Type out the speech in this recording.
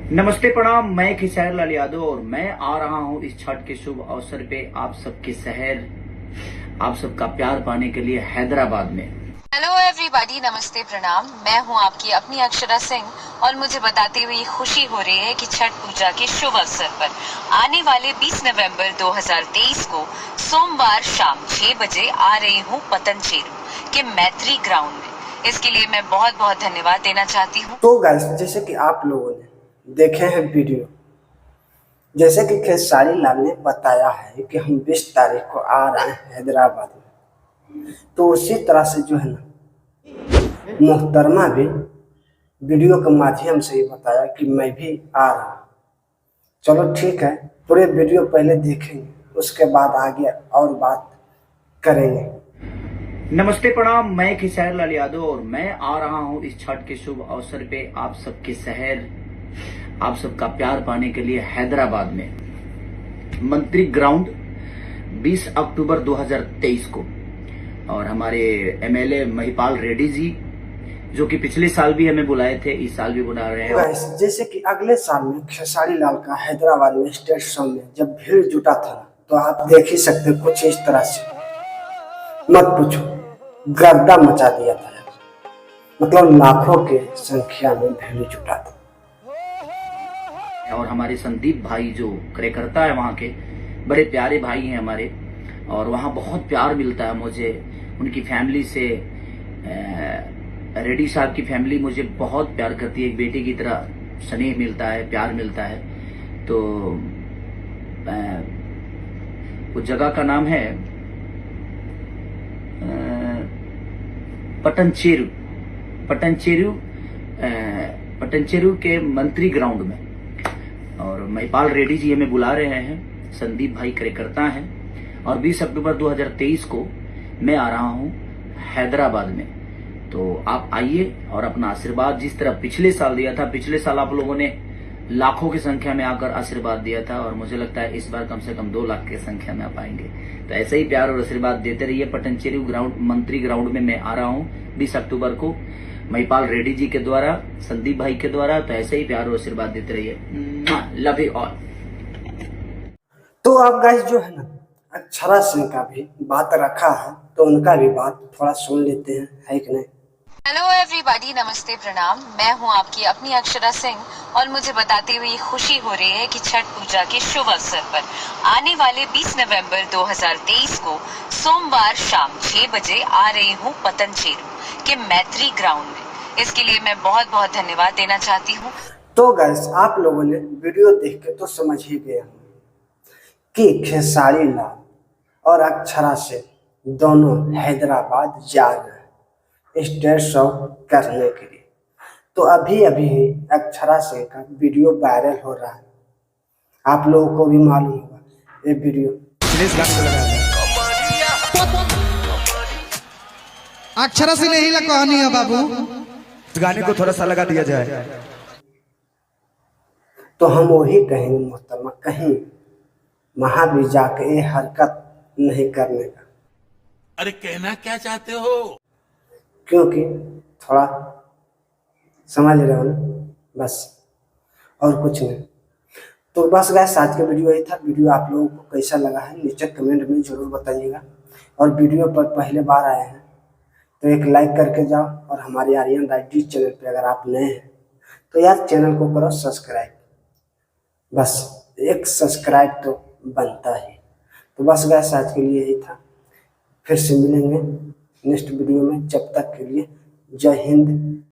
नमस्ते प्रणाम। मैं खेसारी लाल यादव और मैं आ रहा हूं इस छठ के शुभ अवसर पे आप सबके शहर, आप सबका प्यार पाने के लिए हैदराबाद में। हेलो एवरीबॉडी, नमस्ते प्रणाम। मैं हूं आपकी अपनी अक्षरा सिंह और मुझे बताते हुए खुशी हो रही है कि छठ पूजा के शुभ अवसर पर आने वाले 20 नवंबर 2023 को सोमवार शाम 6 बजे आ रही हूं पतनचेरू के मैत्री ग्राउंड में। इसके लिए मैं बहुत बहुत धन्यवाद देना चाहती हूं। तो गाइस, जैसे कि आप लोगों ने देखे हैं वीडियो, जैसे कि खेसारी लाल ने बताया है कि हम 20 तारीख को आ रहे हैं हैदराबाद में, तो उसी तरह से जो है ना, मोहतरमा भी वीडियो के माध्यम से ये बताया कि मैं भी आ रहा हूँ। चलो ठीक है, पूरे वीडियो पहले देखेंगे, उसके बाद आगे और बात करेंगे। नमस्ते प्रणाम। मैं खेसारी लाल यादव और मैं आ रहा हूं इस छठ के शुभ अवसर पे आप सबके शहर, आप सबका प्यार पाने के लिए हैदराबाद में मंत्री ग्राउंड 20 अक्टूबर 2023 को। और हमारे एमएलए महिपाल रेड्डी जी, जो कि पिछले साल भी हमें बुलाए थे, इस साल भी बुला रहे हैं। गाइस, जैसे कि अगले साल में खेसारी लाल का हैदराबाद में स्टेट शो में जब भीड़ जुटा था, तो आप देख ही सकते कुछ इस तरह से, मत पूछो, गर्दा मचा दिया था। मतलब लाखों के संख्या में भीड़ जुटा था। और हमारे संदीप भाई जो कार्यकर्ता है वहाँ के, बड़े प्यारे भाई हैं हमारे, और वहाँ बहुत प्यार मिलता है मुझे उनकी फैमिली से। रेड्डी साहब की फैमिली मुझे बहुत प्यार करती है, एक बेटे की तरह स्नेह मिलता है, प्यार मिलता है। तो वो जगह का नाम है पटनचेरू पटनचेरू के मंत्री ग्राउंड में। और महिपाल रेड्डी जी हमें बुला रहे हैं, संदीप भाई कार्यकर्ता हैं। और 20 अक्टूबर 2023 को मैं आ रहा हूं हैदराबाद में। तो आप आइए और अपना आशीर्वाद जिस तरह पिछले साल दिया था, पिछले साल आप लोगों ने लाखों की संख्या में आकर आशीर्वाद दिया था, और मुझे लगता है इस बार कम से कम 2 लाख की संख्या में आप आएंगे। तो ऐसे ही प्यार और आशीर्वाद देते रहिए। पटनचेरू ग्राउंड, मंत्री ग्राउंड में मैं आ रहा हूँ 20 अक्टूबर को, महिपाल रेड्डी जी के द्वारा, संदीप भाई के द्वारा। तो ऐसे ही प्यार और आशीर्वाद देते रहिए। Love you all. तो आप गाइस जो है ना, अक्षरा सिंह का भी बात रखा है, तो उनका भी बात थोड़ा सुन लेते हैं, है कि नहीं। हेलो एवरीबॉडी, नमस्ते प्रणाम। मैं हूं आपकी अपनी अक्षरा सिंह और मुझे बताते हुए खुशी हो रही है कि छठ पूजा के शुभ अवसर पर आने वाले 20 नवंबर 2023 को सोमवार शाम 6 बजे आ रही हूं पतनचेरू के मैत्री ग्राउंड में। इसके लिए मैं बहुत बहुत धन्यवाद देना चाहती हूं। तो गाइस, आप लोगों ने वीडियो देख के तो समझ ही गए कि खेसारी लाल और अक्षरा सिंह दोनों हैदराबाद जा रहे हैं स्टेज शो करने के लिए। तो अभी अभी अक्षरा सिंह का वीडियो वायरल हो रहा है, आप लोगों को भी मालूम होगा ये वीडियो। अक्षरा सिंह यही कहानी है बाबू, इस गाने को थोड़ा सा लगा दिया जाए। तो हम वही कहेंगे मोहतरमा, कहीं वहां भी जाके ये हरकत नहीं करने का। अरे कहना क्या चाहते हो? क्योंकि थोड़ा समझ रहे हो ना, बस और कुछ नहीं। तो बस गाइस, आज का वीडियो यही था। वीडियो आप लोगों को कैसा लगा है नीचे कमेंट में जरूर बताइएगा। और वीडियो पर पहले बार आए हैं तो एक लाइक करके जाओ, और हमारे आर्यन राइडी चैनल पे अगर आप नए हैं तो यार चैनल को करो सब्सक्राइब। बस एक सब्सक्राइब तो बनता है। तो बस गाइस, आज के लिए यही था। फिर से मिलेंगे नेक्स्ट वीडियो में, जब तक के लिए जय हिंद।